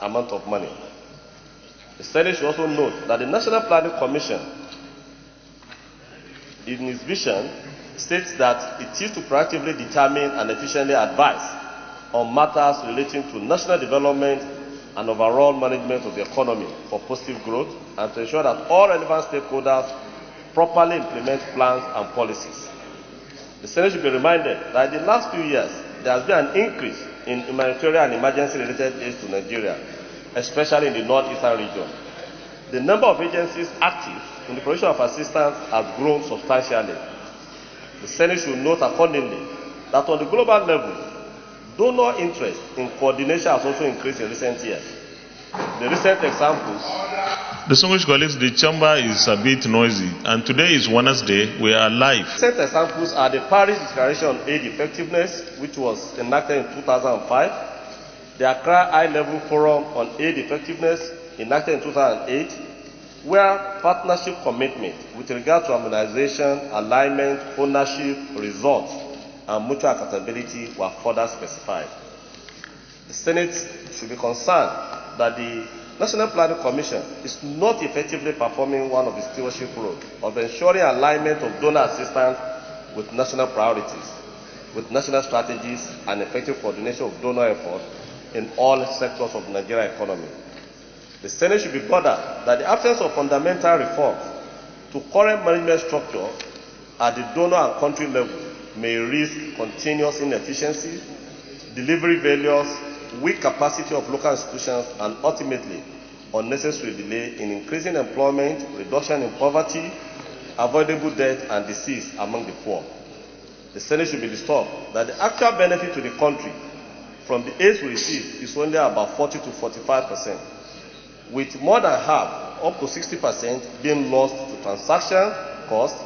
amount of money. The Senate should also note that the National Planning Commission, in its vision, states that it is to proactively determine and efficiently advise on matters relating to national development and overall management of the economy for positive growth, and to ensure that all relevant stakeholders properly implement plans and policies. The Senate should be reminded that in the last few years, there has been an increase in humanitarian and emergency-related aid to Nigeria, especially in the northeastern region. The number of agencies active in the provision of assistance has grown substantially. The Senate should note accordingly that on the global level, donor interest in coordination has also increased in recent years. The recent examples. Distinguished colleagues, the chamber is a bit noisy, and today is Wednesday. We are live. Recent examples are the Paris Declaration on Aid Effectiveness, which was enacted in 2005, the Accra High-Level Forum on Aid Effectiveness, enacted in 2008, where partnership commitment with regard to harmonization, alignment, ownership, results, and mutual accountability were further specified. The Senate should be concerned that the National Planning Commission is not effectively performing one of its stewardship roles of ensuring alignment of donor assistance with national priorities, with national strategies, and effective coordination of donor efforts in all sectors of the Nigerian economy. The Senate should be bothered that the absence of fundamental reforms to current management structure at the donor and country level may risk continuous inefficiencies, delivery failures, weak capacity of local institutions, and ultimately unnecessary delay in increasing employment, reduction in poverty, avoidable death and disease among the poor. The Senate should be disturbed that the actual benefit to the country from the aid we receive is only about 40 to 45%, with more than half, up to 60%, being lost to transaction costs,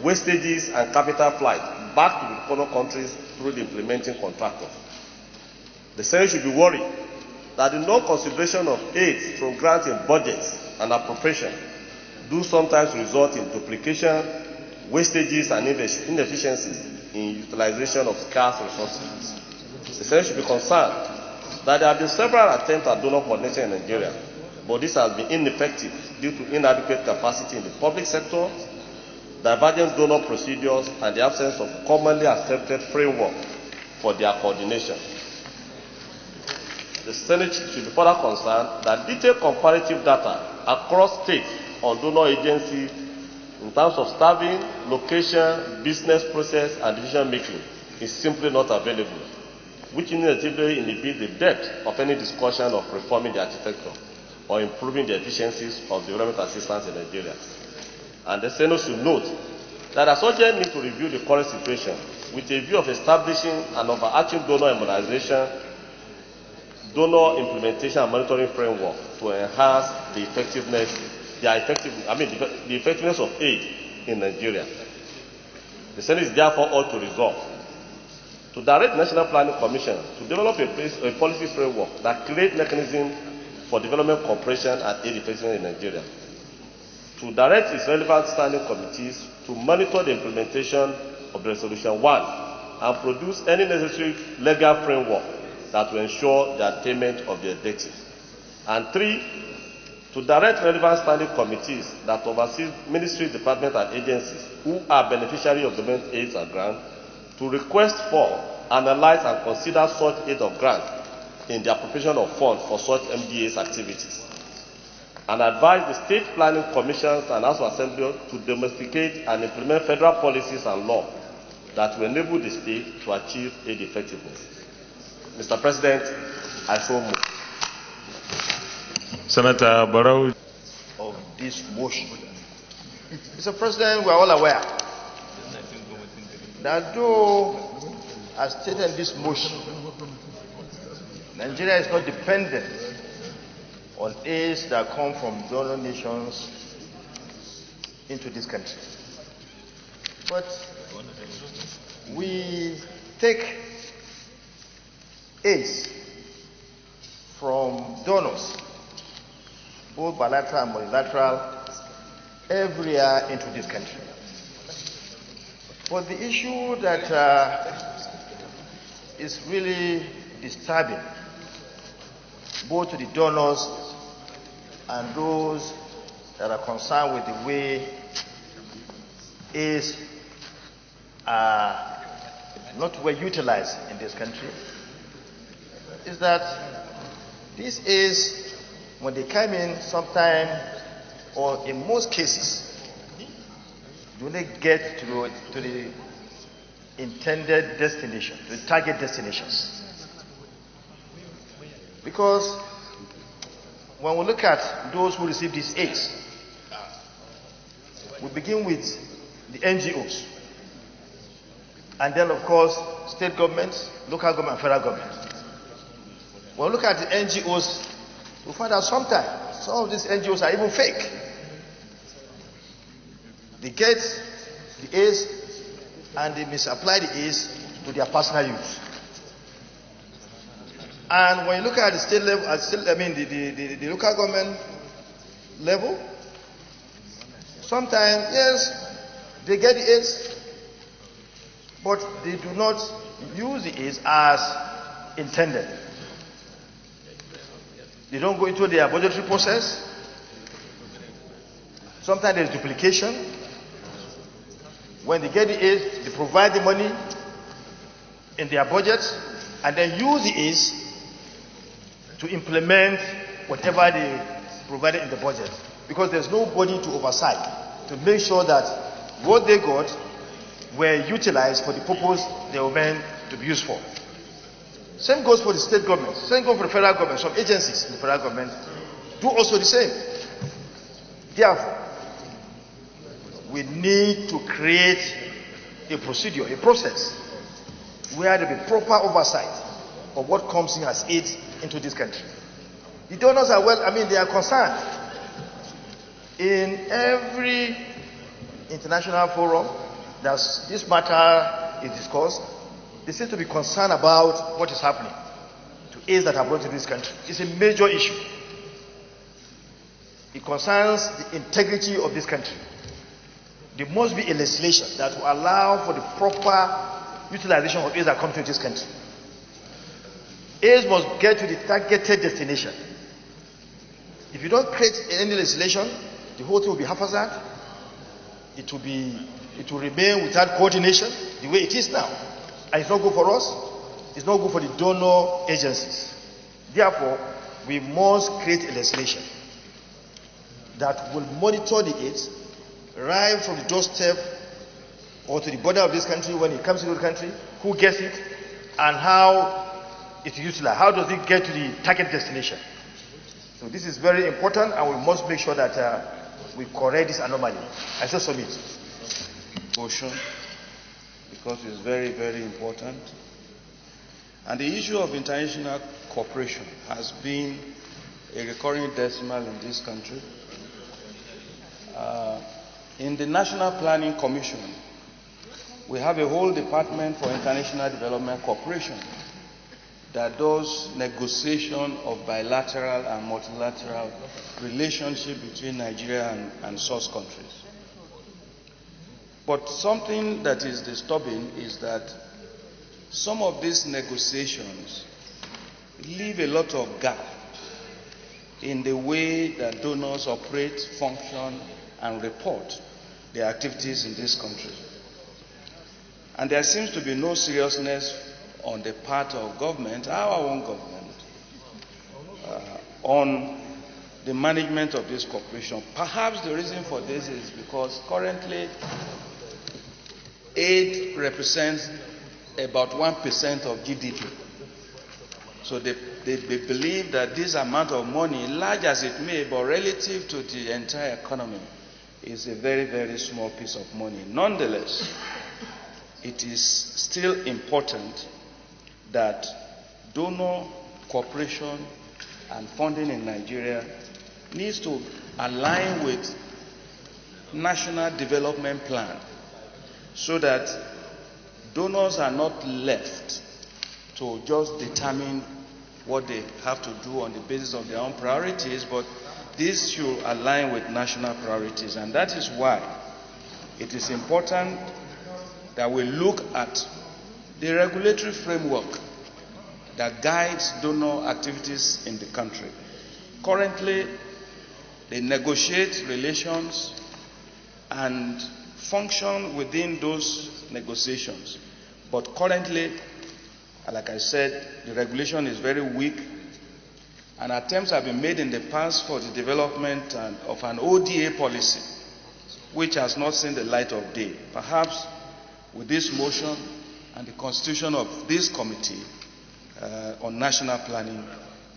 wastages, and capital flight back to the donor countries through the implementing contractors. The Senate should be worried that the non-consideration of aid through granting budgets and appropriation do sometimes result in duplication, wastages, and inefficiencies in utilization of scarce resources. The Senate should be concerned that there have been several attempts at donor coordination in Nigeria, but this has been ineffective due to inadequate capacity in the public sector, divergent donor procedures, and the absence of commonly accepted framework for their coordination. The Senate should be further concerned that detailed comparative data across states on donor agencies in terms of staffing, location, business process, and decision making is simply not available, which inevitably inhibits the depth of any discussion of reforming the architecture or improving the efficiencies of development assistance in Nigeria. And the Senate should note that there is urgent need to review the current situation with a view of establishing an overarching donor immunization, donor implementation and monitoring framework to enhance the effectiveness, the effectiveness of aid in Nigeria. The Senate is therefore ought to resolve to direct the National Planning Commission to develop a policy framework that creates mechanisms for development cooperation and aid effectiveness in Nigeria, to direct its relevant standing committees to monitor the implementation of Resolution 1 and produce any necessary legal framework that will ensure the attainment of the objective. And 3, to direct relevant standing committees that oversee ministries, departments, and agencies who are beneficiaries of government aids and grants to request for, analyze, and consider such aid of grant in the appropriation of funds for such MDAs activities, and advise the state planning commissions and House of Assembly to domesticate and implement federal policies and law that will enable the state to achieve aid effectiveness. Mr. President, I so move. Senator Barrow. Of this motion. Mr. President, we are all aware that though, as stated in this motion, Nigeria is not dependent on aids that come from donor nations into this country. But we take aids from donors, both bilateral and multilateral, every year into this country. But the issue that is really disturbing both to the donors and those that are concerned with the way aids are not well utilized in this country, is that this is, when they come in sometime, or in most cases, do they get to the intended destination, the target destinations. Because when we look at those who receive these aids, we begin with the NGOs, and then of course state governments, local government, and federal government. When we look at the NGOs, we find out sometimes some of these NGOs are even fake. They get the aids and they misapply the aids to their personal use. And when you look at the state level, the local government level, sometimes, yes, they get the aids, but they do not use the aids as intended. They don't go into their budgetary process. Sometimes there's duplication. When they get the aids, they provide the money in their budget and then use the aids to implement whatever they provided in the budget. Because there's nobody to oversight to make sure that what they got were utilized for the purpose they were meant to be used for. Same goes for the state government. Same goes for the federal government. Some agencies in the federal government do also the same. Therefore, we need to create a procedure, a process, where there will be proper oversight of what comes in as aid into this country. The donors are they are concerned. In every international forum that this matter is discussed, they seem to be concerned about what is happening to aids that are brought to this country. It's a major issue. It concerns the integrity of this country. There must be a legislation that will allow for the proper utilization of aids that come to this country. Aids must get to the targeted destination. If you don't create any legislation, the whole thing will be haphazard. It will remain without coordination the way it is now. And it's not good for us. It's not good for the donor agencies. Therefore, we must create a legislation that will monitor the aids right from the doorstep or to the border of this country when it comes into the country, who gets it, and how it's utilized. How does it get to the target destination? So this is very important, and we must make sure that we correct this anomaly. I shall submit. Motion, because it's very, very important. And the issue of international cooperation has been a recurring decimal in this country. In the National Planning Commission, we have a whole department for international development cooperation that does negotiation of bilateral and multilateral relationship between Nigeria and source countries. But something that is disturbing is that some of these negotiations leave a lot of gap in the way that donors operate, function, and report their activities in this country. And there seems to be no seriousness on the part of government, our own government, on the management of this cooperation. Perhaps the reason for this is because currently aid represents about 1% of GDP. So they believe that this amount of money, large as it may, but relative to the entire economy, is a very, very small piece of money. Nonetheless, it is still important that donor cooperation and funding in Nigeria needs to align with national development plan so that donors are not left to just determine what they have to do on the basis of their own priorities, but this should align with national priorities. And that is why it is important that we look at the regulatory framework that guides donor activities in the country. Currently, they negotiate relations and function within those negotiations. But currently, like I said, the regulation is very weak, and attempts have been made in the past for the development of an ODA policy, which has not seen the light of day. Perhaps with this motion and the constitution of this committee on national planning,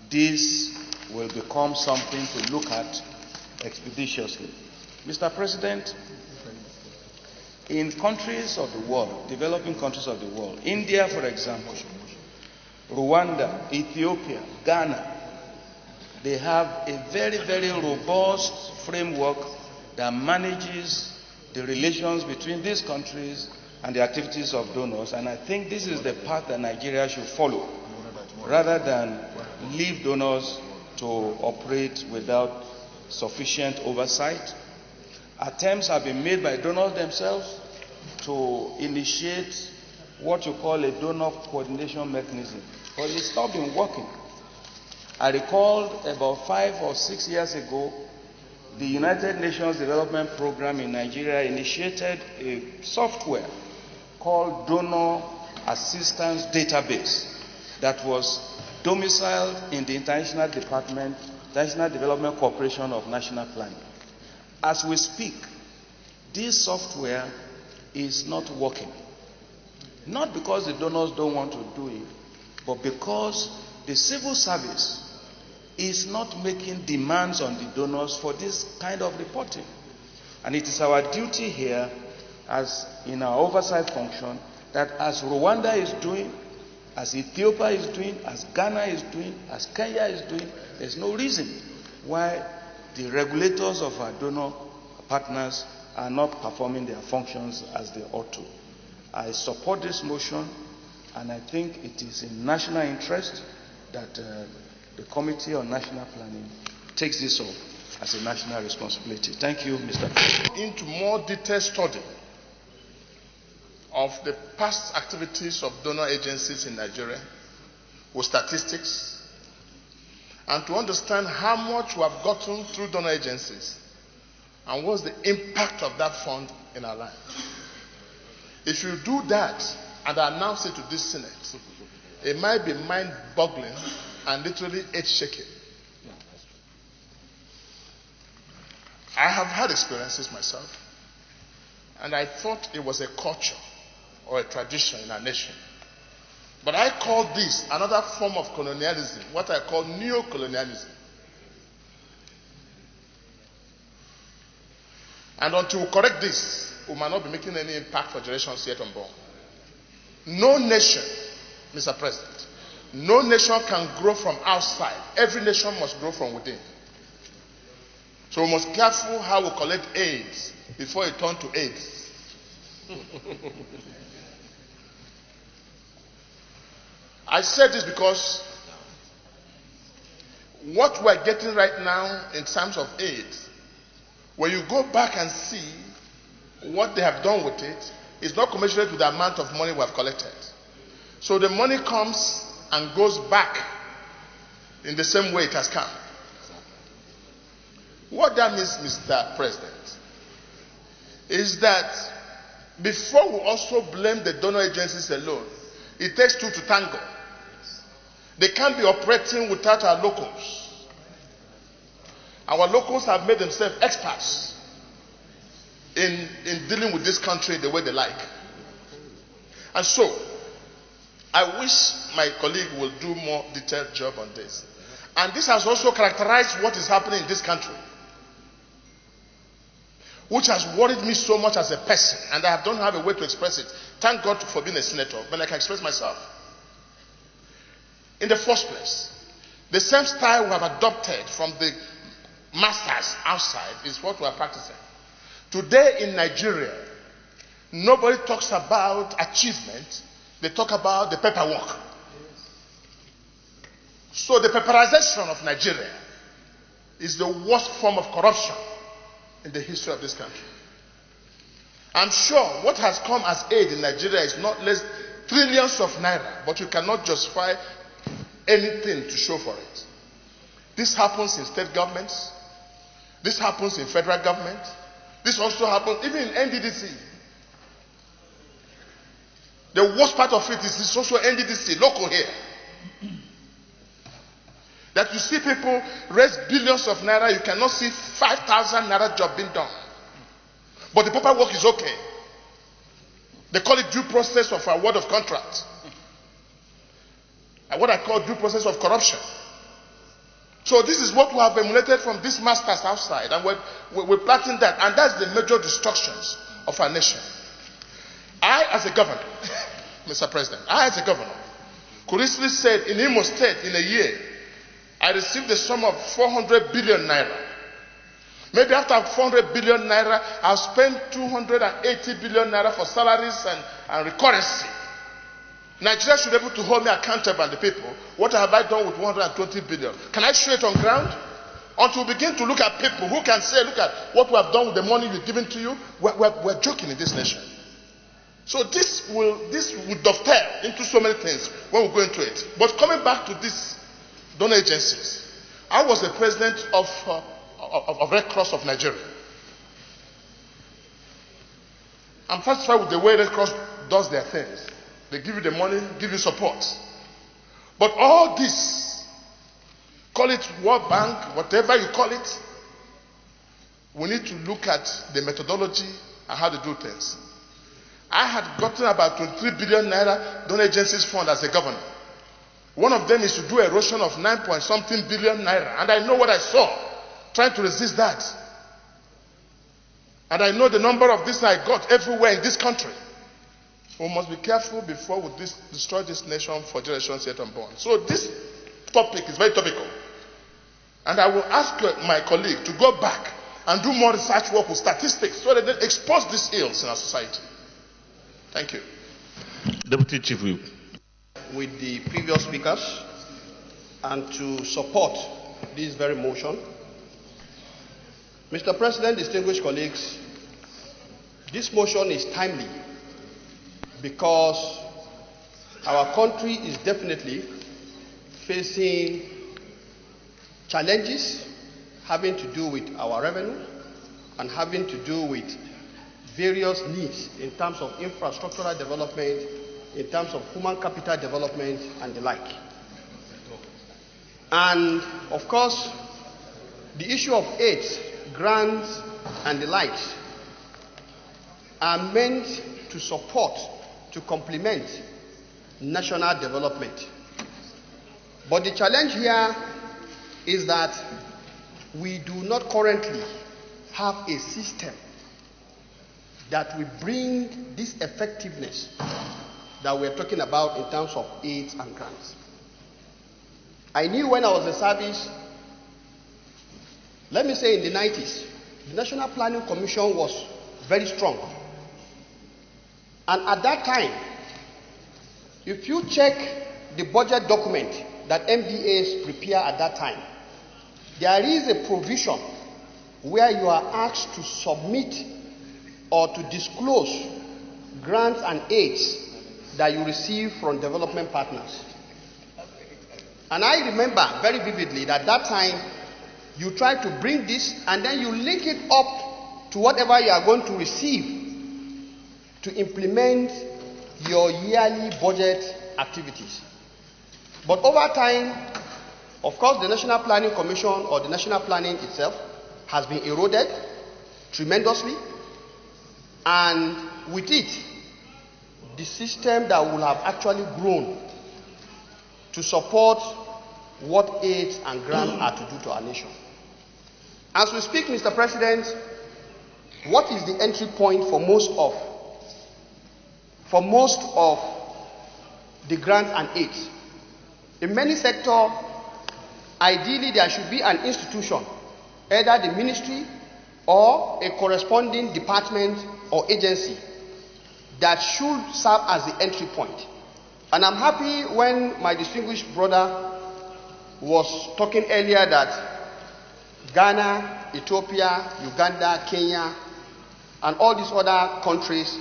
this will become something to look at expeditiously. Mr. President, in countries of the world, developing countries of the world, India, for example, Rwanda, Ethiopia, Ghana, they have a very, very robust framework that manages the relations between these countries and the activities of donors. And I think this is the path that Nigeria should follow, rather than leave donors to operate without sufficient oversight. Attempts have been made by donors themselves to initiate what you call a donor coordination mechanism, but it's not been working. I recall about 5 or 6 years ago, the United Nations Development Program in Nigeria initiated a software called Donor Assistance Database that was domiciled in the International Development Corporation of National Planning. As we speak, this software is not working. Not because the donors don't want to do it, but because the civil service is not making demands on the donors for this kind of reporting. And it is our duty here, as in our oversight function, that as Rwanda is doing, as Ethiopia is doing, as Ghana is doing, as Kenya is doing, there's no reason why the regulators of our donor partners are not performing their functions as they ought to. I support this motion, and I think it is in national interest that the Committee on National Planning takes this up as a national responsibility. Thank you, Mr. President. Into more detailed study of the past activities of donor agencies in Nigeria with statistics, and to understand how much we have gotten through donor agencies and what's the impact of that fund in our life. If you do that and announce it to this Senate, it might be mind-boggling and literally earth-shaking. I have had experiences myself, and I thought it was a culture or a tradition in our nation. But I call this another form of colonialism, what I call neo-colonialism. And until we correct this, we might not be making any impact for generations yet unborn. No nation, Mr. President, no nation can grow from outside. Every nation must grow from within. So we must be careful how we collect AIDS before it turns to AIDS. I said this because what we're getting right now in terms of AIDS, when you go back and see what they have done with it, it's not commensurate with the amount of money we have collected. So the money comes and goes back in the same way it has come. What that means, Mr. President, is that before we also blame the donor agencies alone, it takes two to tango. They can't be operating without our locals. Our locals have made themselves experts in dealing with this country the way they like. And so, I wish my colleague will do more detailed job on this. And this has also characterized what is happening in this country, which has worried me so much as a person, and I don't have a way to express it. Thank God for being a senator, but I can express myself. In the first place, the same style we have adopted from the masters outside is what we are practicing. Today in Nigeria, nobody talks about achievement, they talk about the paperwork. So the paperization of Nigeria is the worst form of corruption in the history of this country. I'm sure what has come as aid in Nigeria is not less trillions of naira, but you cannot justify anything to show for it. This happens in state governments. This happens in federal government. This also happens even in NDDC. The worst part of it is this also NDDC, local here. That you see people raise billions of naira, you cannot see 5,000 naira job being done. But the paperwork is okay. They call it due process of award of contract. And what I call due process of corruption. So this is what we have emulated from these masters outside, and we're planting that, and that's the major destructions of our nation. I, as a governor, Mr. President, I, as a governor, could easily say in Imo State in a year, I received a sum of 400 billion naira. Maybe after 400 billion naira, I'll spend 280 billion naira for salaries and recurrency. Nigeria should be able to hold me accountable, the people. What have I done with 120 billion? Can I show it on ground? Until we begin to look at people who can say, look at what we have done with the money we've given to you, we're joking in this nation. So this will dovetail into so many things when we go into it. But coming back to these donor agencies, I was the president of Red Cross of Nigeria. I'm satisfied with the way Red Cross does their things. They give you the money, give you support. But all this, call it World Bank, whatever you call it, we need to look at the methodology and how to do things. I had gotten about 23 billion naira donor agencies fund as a governor. One of them is to do erosion of 9-point-something billion naira. And I know what I saw, trying to resist that. And I know the number of this I got everywhere in this country. We must be careful before we destroy this nation for generations yet unborn. So this topic is very topical. And I will ask my colleague to go back and do more research work with statistics so that they expose these ills in our society. Thank you. Deputy Chief Whip. With the previous speakers and to support this very motion. Mr. President, distinguished colleagues, this motion is timely because our country is definitely facing challenges having to do with our revenue and having to do with various needs in terms of infrastructural development, in terms of human capital development and the like. And of course, the issue of aids, grants and the likes are meant to support, to complement national development. But the challenge here is that we do not currently have a system that will bring this effectiveness that we're talking about in terms of aids and grants. I knew when I was in service, let me say in the 90s, the National Planning Commission was very strong. And at that time, if you check the budget document that MDAs prepare at that time, there is a provision where you are asked to submit or to disclose grants and aids that you receive from development partners. And I remember very vividly that that time you try to bring this and then you link it up to whatever you are going to receive to implement your yearly budget activities. But over time, of course, the National Planning Commission or the national planning itself has been eroded tremendously, and with it, the system that will have actually grown to support what aids and grants are to do to our nation. As we speak, Mr. President, what is the entry point for most of the grants and aids? In many sectors, ideally there should be an institution, either the ministry or a corresponding department or agency that should serve as the entry point. And I'm happy when my distinguished brother was talking earlier that Ghana, Ethiopia, Uganda, Kenya, and all these other countries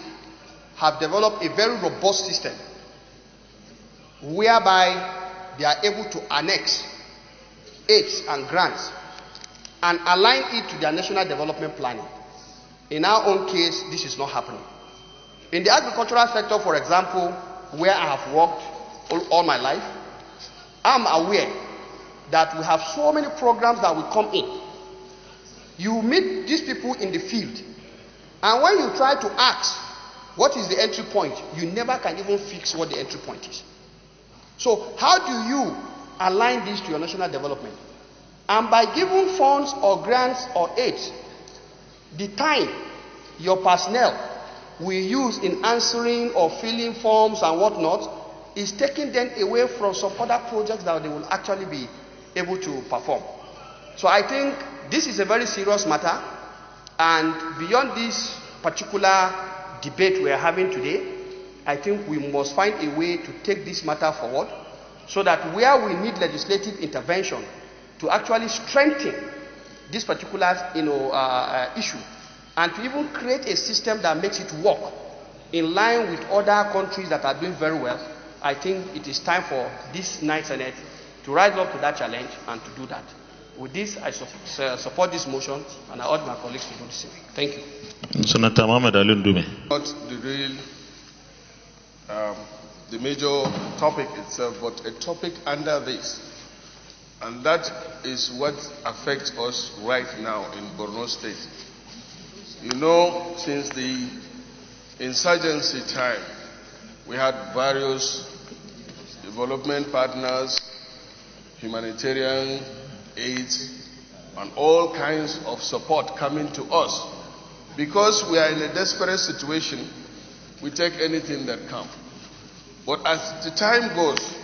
have developed a very robust system whereby they are able to annex aids and grants and align it to their national development planning. In our own case, this is not happening. In the agricultural sector, for example, where I have worked all my life, I'm aware that we have so many programs that will come in. You meet these people in the field, and when you try to ask what is the entry point, you never can even fix what the entry point is. So how do you align this to your national development? And by giving funds or grants or aids, the time your personnel will use in answering or filling forms and whatnot is taking them away from some other projects that they will actually be able to perform. So I think this is a very serious matter, and beyond this particular debate we are having today, I think we must find a way to take this matter forward so that where we need legislative intervention to actually strengthen this particular issue and to even create a system that makes it work in line with other countries that are doing very well, I think it is time for this ninth Senate to rise up to that challenge and to do that. With this, I support this motion, and I urge my colleagues to do the same. Thank you. Senator Mohamed Ali Ndume. Not the major topic itself, but a topic under this. And that is what affects us right now in Borno State. You know, since the insurgency time, we had various development partners, humanitarian aids, and all kinds of support coming to us. Because we are in a desperate situation, we take anything that comes. But as the time goes,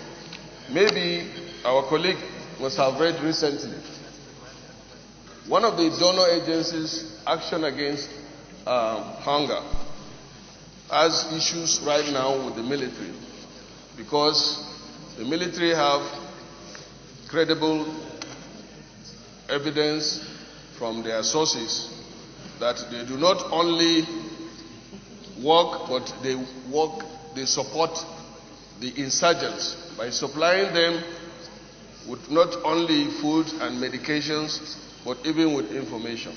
maybe our colleague must have read recently, one of the donor agencies, Action Against Hunger, has issues right now with the military, because the military have credible evidence from their sources that they do not only work, but they support the insurgents by supplying them with not only food and medications, but even with information.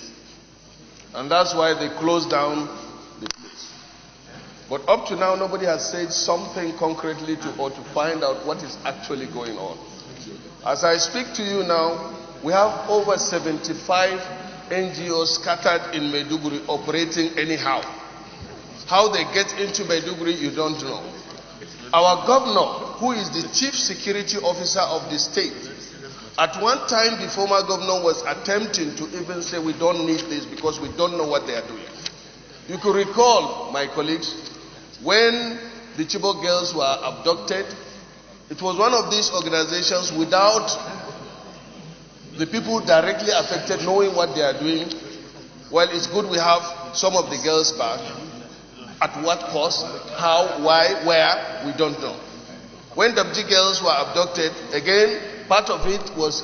And that's why they closed down the place. But up to now, nobody has said something concretely or to find out what is actually going on. As I speak to you now, we have over 75 NGOs scattered in Maiduguri operating anyhow. How they get into Maiduguri, you don't know. Our governor, who is the chief security officer of the state, at one time the former governor was attempting to even say we don't need this because we don't know what they are doing. You could recall, my colleagues, when the Chibok girls were abducted, it was one of these organizations without the people directly affected knowing what they are doing. Well, it's good we have some of the girls back. At what cost? How? Why? Where? We don't know. When the girls were abducted, again, part of it was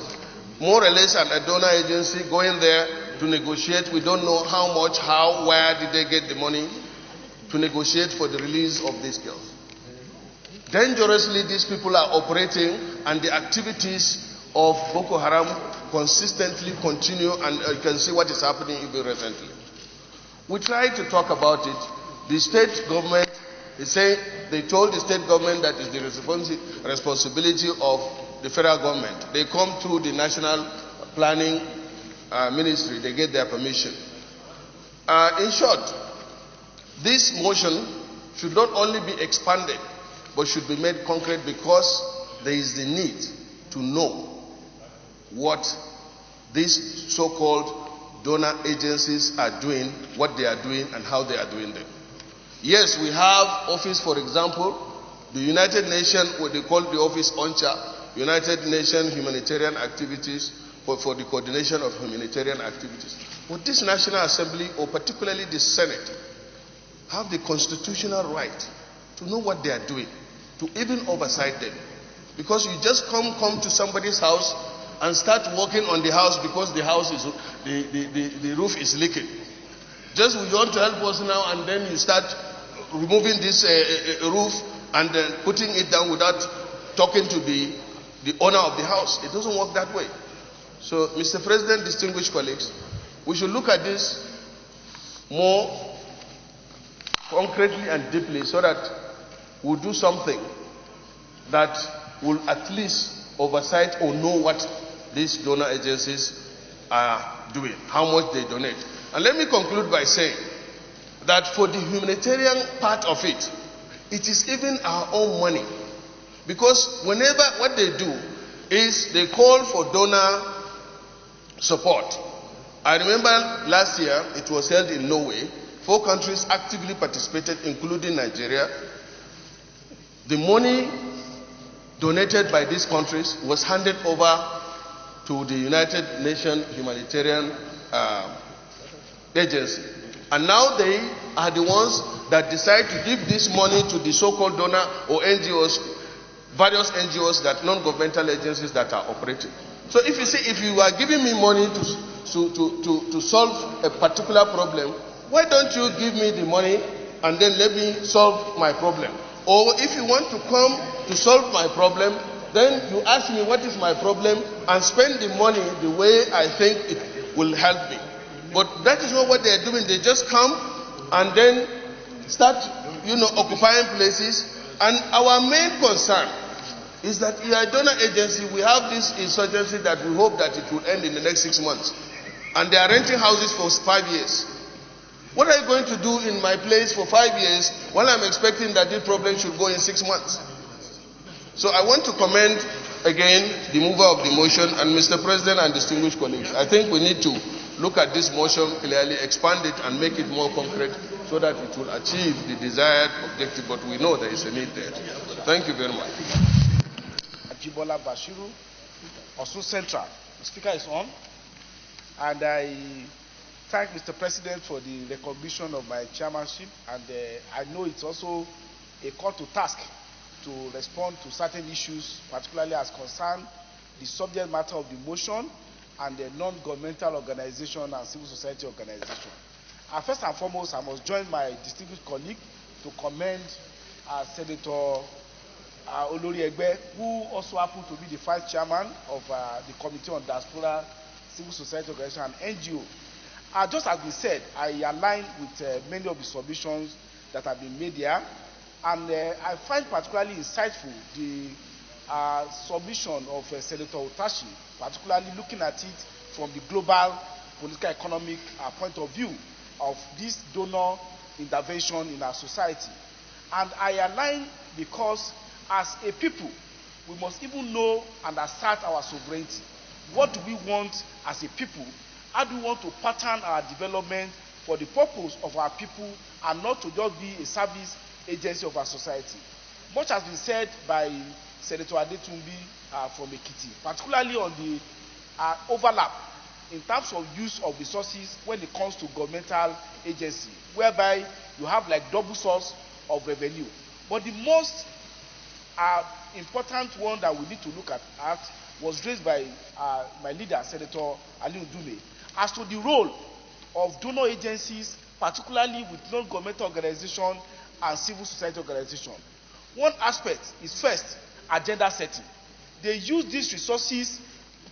more or less an donor agency going there to negotiate. We don't know how much, how, where did they get the money to negotiate for the release of these girls. Dangerously, these people are operating, and the activities of Boko Haram consistently continue, and you can see what is happening even recently. We tried to talk about it. The state government, they told the state government that is the responsibility of the federal government. They come through the national planning ministry, they get their permission. In short, this motion should not only be expanded, but should be made concrete, because there is the need to know what these so-called donor agencies are doing, what they are doing, and how they are doing them. Yes, we have office, for example, the United Nations, what they call the office ONCHA, United Nations Humanitarian Activities, for the coordination of humanitarian activities. But this National Assembly, or particularly the Senate, have the constitutional right to know what they are doing, to even oversight them. Because you just come to somebody's house and start working on the house because the house is, the roof is leaking. Just we want to help us now, and then you start removing this roof and then putting it down without talking to the the owner of the house. It doesn't work that way. So, Mr. President, distinguished colleagues, we should look at this more concretely and deeply so that we'll do something that will at least oversight or know what these donor agencies are doing, how much they donate. And let me conclude by saying that for the humanitarian part of it, it is even our own money. Because whenever what they do is they call for donor support. I remember last year it was held in Norway. 4 countries actively participated, including Nigeria. The money donated by these countries was handed over to the United Nations Humanitarian Agency. And now they are the ones that decide to give this money to the so-called donor or NGOs, various NGOs, that non-governmental agencies that are operating. So if you say, if you are giving me money to solve a particular problem, why don't you give me the money and then let me solve my problem? Or if you want to come to solve my problem, then you ask me what is my problem and spend the money the way I think it will help me. But that is not what they are doing. They just come and then start, occupying places. And our main concern is that we are a donor agency. We have this insurgency that we hope that it will end in the next 6 months. And they are renting houses for 5 years. What are you going to do in my place for 5 years while I'm expecting that this problem should go in 6 months? So I want to commend again the mover of the motion and Mr. President and distinguished colleagues. I think we need to look at this motion clearly, expand it and make it more concrete so that it will achieve the desired objective, but we know there is a need there. Thank you very much. Ajibola Bashiru, Osun Central. The speaker is on. And I thank Mr. President for the recognition of my chairmanship, and I know it's also a call to task to respond to certain issues, particularly as concern the subject matter of the motion and the non-governmental organization and civil society organization. First and foremost, I must join my distinguished colleague to commend Senator Olori Egbe, who also happened to be the vice chairman of the Committee on Diaspora, Civil Society Organization and NGO. Just as we said, I align with many of the submissions that have been made here, and I find particularly insightful the submission of Senator Otashi, particularly looking at it from the global political economic point of view of this donor intervention in our society. And I align because as a people, we must even know and assert our sovereignty. What do we want as a people? How do we want to pattern our development for the purpose of our people and not to just be a service agency of our society? Much has been said by Senator Adetunbi from Ekiti, particularly on the overlap in terms of use of resources when it comes to governmental agency, whereby you have like double source of revenue. But the most important one that we need to look at was raised by my leader, Senator Ali Ndume, as to the role of donor agencies, particularly with non-governmental organizations and civil society organizations. One aspect is first, agenda setting. They use these resources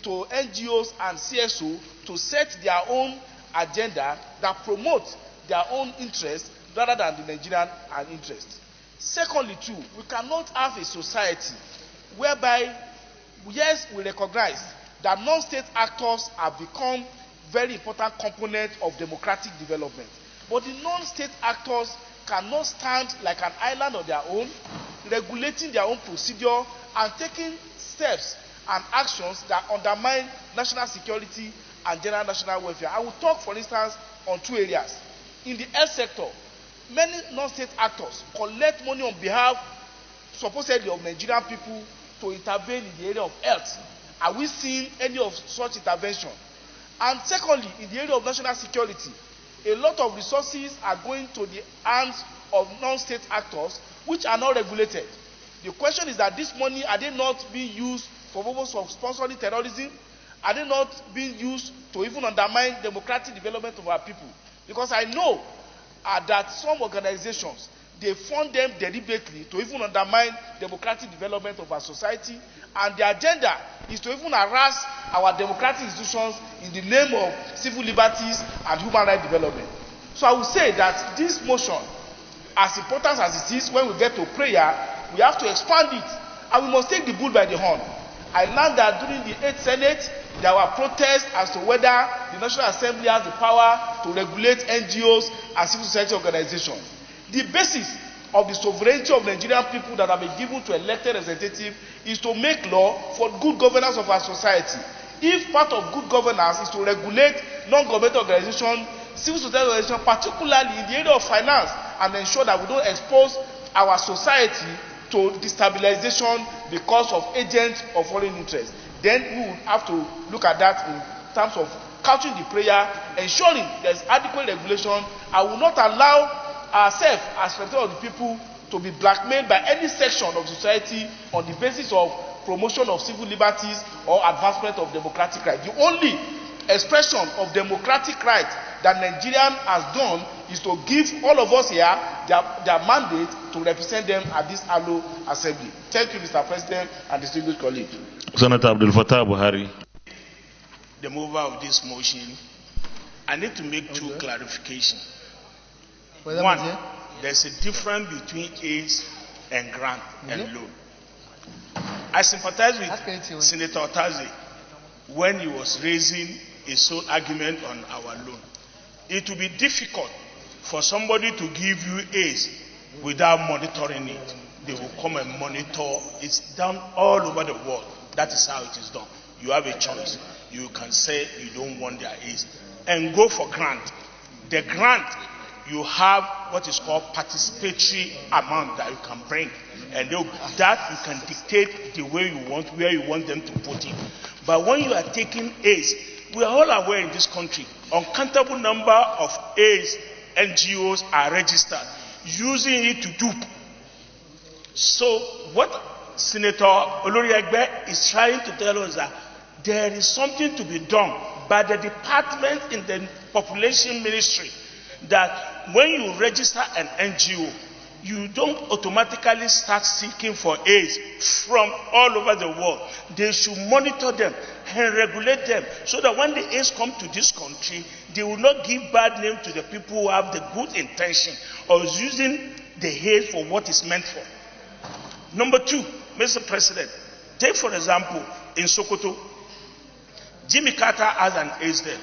to NGOs and CSO to set their own agenda that promotes their own interests rather than the Nigerian interest. Secondly, too, we cannot have a society whereby, yes, we recognize that non-state actors have become very important component of democratic development. But the non-state actors cannot stand like an island on their own, regulating their own procedure and taking steps and actions that undermine national security and general national welfare. I will talk, for instance, on 2 areas. In the health sector, many non-state actors collect money on behalf, supposedly, of Nigerian people to intervene in the area of health. Are we seeing any of such intervention? And secondly, in the area of national security, a lot of resources are going to the hands of non-state actors which are not regulated. The question is that this money, are they not being used for purpose of sponsoring terrorism? Are they not being used to even undermine democratic development of our people? Because I know that some organizations, they fund them deliberately to even undermine democratic development of our society And the agenda is to even harass our democratic institutions in the name of civil liberties and human rights development. So I would say that this motion, as important as it is, when we get to prayer, we have to expand it, and we must take the bull by the horn. I learned that during the 8th Senate, there were protests as to whether the National Assembly has the power to regulate NGOs and civil society organizations. The basis of the sovereignty of Nigerian people that have been given to elected representatives is to make law for good governance of our society. If part of good governance is to regulate non-governmental organizations, civil society organizations, particularly in the area of finance, and ensure that we don't expose our society to destabilization because of agents of foreign interest, then we would have to look at that in terms of couching the prayer, ensuring there's adequate regulation. I will not allow ourselves as representatives of the people to be blackmailed by any section of society on the basis of promotion of civil liberties or advancement of democratic rights. The only expression of democratic right that Nigerian has done is to give all of us here their mandate to represent them at this Alo Assembly. Thank you, Mr. President and distinguished colleagues. Senator Abdul Fattah Buhari. The mover of this motion, I need to make two clarifications. One, there's a difference between aid and grant and loan. I sympathize with Senator Otaze when he was raising his own argument on our loan. It will be difficult for somebody to give you aid without monitoring it. They will come and monitor. It's done all over the world. That is how it is done. You have a choice. You can say you don't want their aid and go for grant. The grant, you have what is called participatory amount that you can bring, and that you can dictate the way you want, where you want them to put it. But when you are taking aid, we are all aware in this country, uncountable number of aids NGOs are registered, using it to dupe. So what Senator Oloriegbe is trying to tell us that there is something to be done by the department in the population ministry, that when you register an NGO, you don't automatically start seeking for aids from all over the world. They should monitor them and regulate them so that when the aids come to this country, they will not give bad name to the people who have the good intention of using the aid for what it's meant for. Number two, Mr. President, take for example, in Sokoto, Jimmy Carter has an aids there,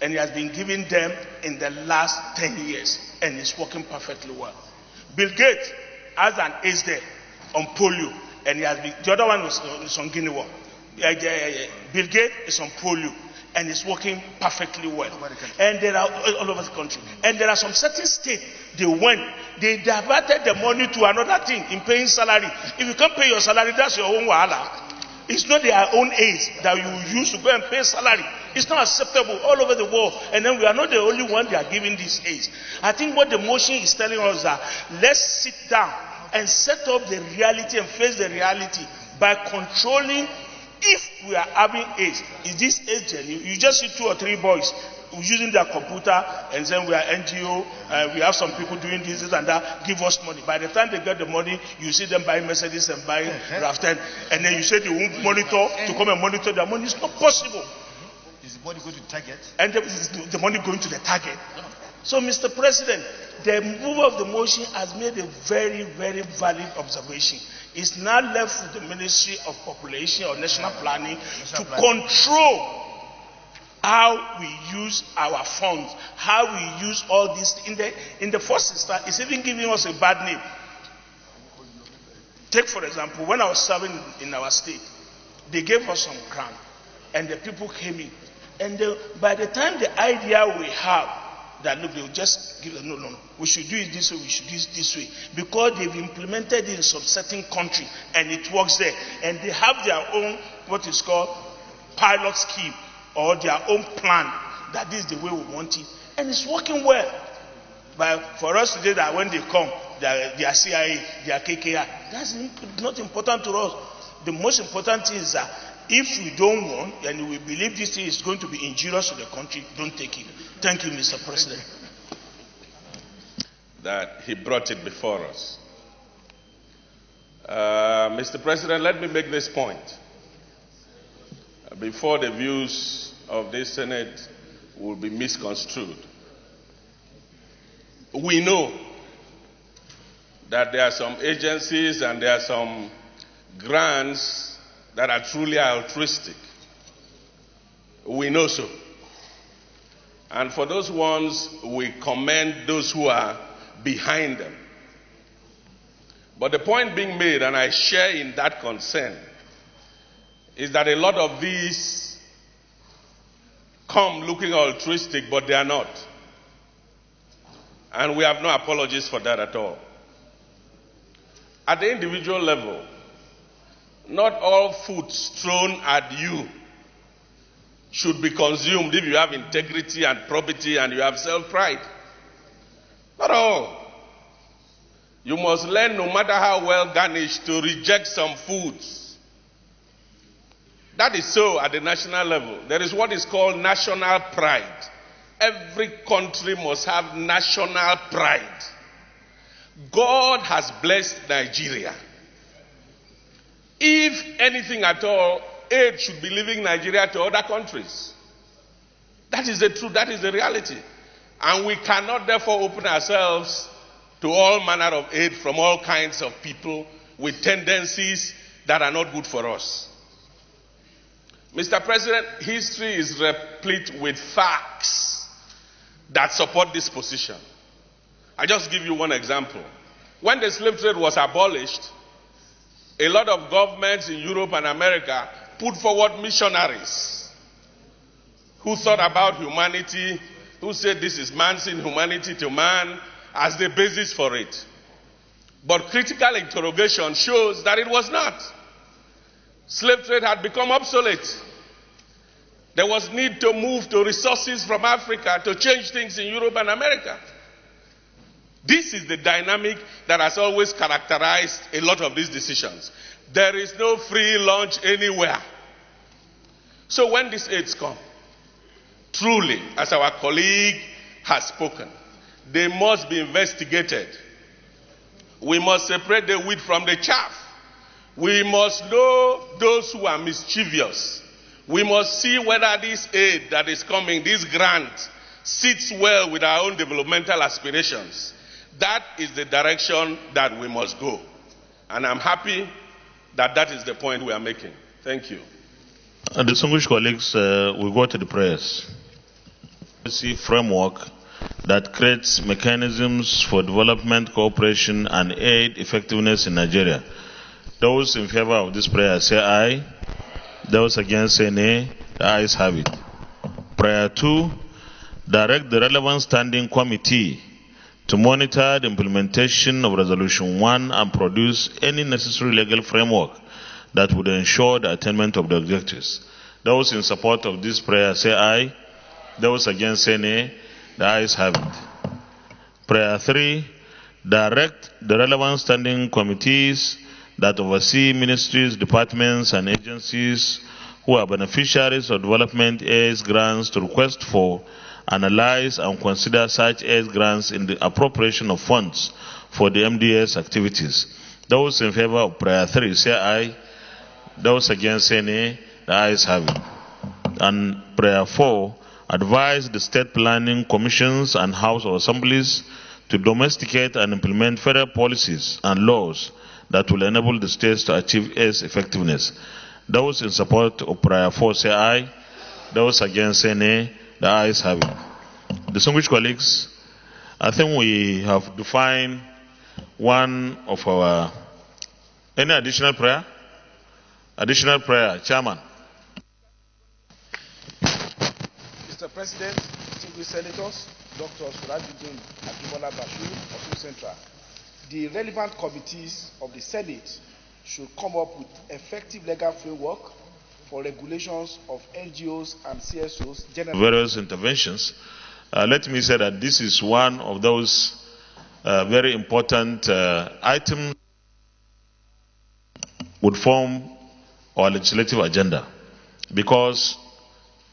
and he has been giving them in the last 10 years, and it's working perfectly well. Bill Gates has an aids there on polio, and he has been, the other one is on Guinea War. Bill Gates is on polio, and it's working perfectly well. And there are all over the country. And there are some certain states, they diverted the money to another thing in paying salary. If you can't pay your salary, that's your own wahala. It's not their own aids that you use to go and pay salary. It's not acceptable all over the world. And then we are not the only one they are giving these aids. I think what the motion is telling us that let's sit down and set up the reality and face the reality by controlling if we are having aids. Is this aids genuine? You just see 2 or 3 boys using their computer and saying we are NGO, we have some people doing this and that, give us money. By the time they get the money, you see them buying Mercedes and buying Raften, and then you say they won't monitor to come and monitor their money. It's not possible. Is the money going to the target? And the money going to the target. So, Mr. President, the mover of the motion has made a very, very valid observation. It's now left with the Ministry of Population or National Planning to control how we use our funds, how we use all this. In the first instance, it's even giving us a bad name. Take, for example, when I was serving in our state, they gave us some grant, and the people came in. And by the time the idea we have, that look, they will just give them, no, we should do it this way, we should do it this way. Because they've implemented it in some certain country, and it works there. And they have their own, what is called, pilot scheme, or their own plan, that this is the way we want it. And it's working well. But for us today, that when they come, they are CIA, they are KKR, that's not important to us. The most important thing is that if we don't want, and we believe this thing is going to be injurious to the country, don't take it. Thank you, Mr. President. That he brought it before us. Mr. President, let me make this point. before the views of this Senate will be misconstrued. We know that there are some agencies and there are some grants that are truly altruistic. We know so. And for those ones, we commend those who are behind them. But the point being made, and I share in that concern, is that a lot of these come looking altruistic, but they are not. And we have no apologies for that at all. At the individual level, not all food thrown at you should be consumed if you have integrity and probity and you have self-pride. Not all. You must learn, no matter how well garnished, to reject some foods. That is so at the national level. There is what is called national pride. Every country must have national pride. God has blessed Nigeria. If anything at all, aid should be leaving Nigeria to other countries. That is the truth, that is the reality. And we cannot therefore open ourselves to all manner of aid from all kinds of people with tendencies that are not good for us. Mr. President, history is replete with facts that support this position. I just give you one example. When the slave trade was abolished, a lot of governments in Europe and America put forward missionaries who thought about humanity, who said this is man's inhumanity to man as the basis for it. But critical interrogation shows that it was not. Slave trade had become obsolete. There was need to move to resources from Africa to change things in Europe and America. This is the dynamic that has always characterized a lot of these decisions. There is no free lunch anywhere. So when these aids come, truly, as our colleague has spoken, they must be investigated. We must separate the wheat from the chaff. We must know those who are mischievous. We must see whether this aid that is coming, this grant, sits well with our own developmental aspirations. That is the direction that we must go. And I'm happy that that is the point we are making. Thank you. Distinguished colleagues, we go to the prayers. Policy framework that creates mechanisms for development, cooperation, and aid effectiveness in Nigeria. Those in favor of this prayer say aye. Those against say nay. The ayes have it. Prayer 2, direct the relevant standing committee to monitor the implementation of Resolution 1 and produce any necessary legal framework that would ensure the attainment of the objectives. Those in support of this prayer say aye. Those against say nay. The ayes have it. Prayer 3, direct the relevant standing committees that oversee ministries, departments, and agencies who are beneficiaries of development aid grants to request for, analyze, and consider such aid grants in the appropriation of funds for the MDS activities. Those in favor of prayer 3 say aye. Those against say nay. The ayes have it. And prayer 4, advise the state planning commissions and House of Assemblies to domesticate and implement federal policies and laws that will enable the states to achieve its effectiveness. Those in support of prayer 4 say aye. Those against say nay. The ayes have it. Distinguished colleagues, I think we have defined one of our... Any additional prayer? Additional prayer, Chairman. Mr. President, distinguished senators, Dr. Surajudeen Ajibola Bashir of Central, the relevant committees of the Senate should come up with effective legal framework for regulations of NGOs and CSOs. Various interventions. Let me say that this is one of those very important items would form our legislative agenda, because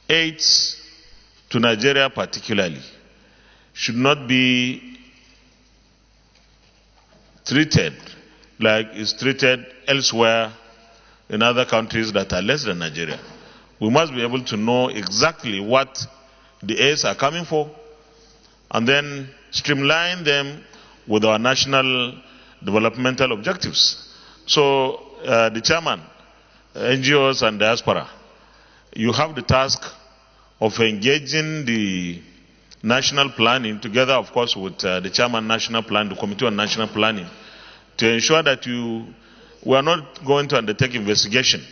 aids to Nigeria particularly should not be treated like it's treated elsewhere in other countries that are less than Nigeria. we must be able to know exactly what the aids are coming for, and then streamline them with our national developmental objectives. So, the chairman, NGOs and Diaspora, you have the task of engaging the national planning together, of course, with the chairman national plan, the committee on national planning, to ensure that we are not going to undertake investigation,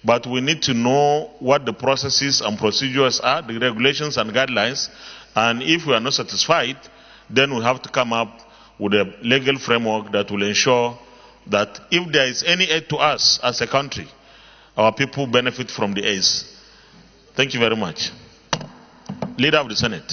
but we need to know what the processes and procedures are, the regulations and guidelines, and if we are not satisfied, then we have to come up with a legal framework that will ensure that if there is any aid to us as a country, our people benefit from the aids. Thank you very much. Leader of the Senate.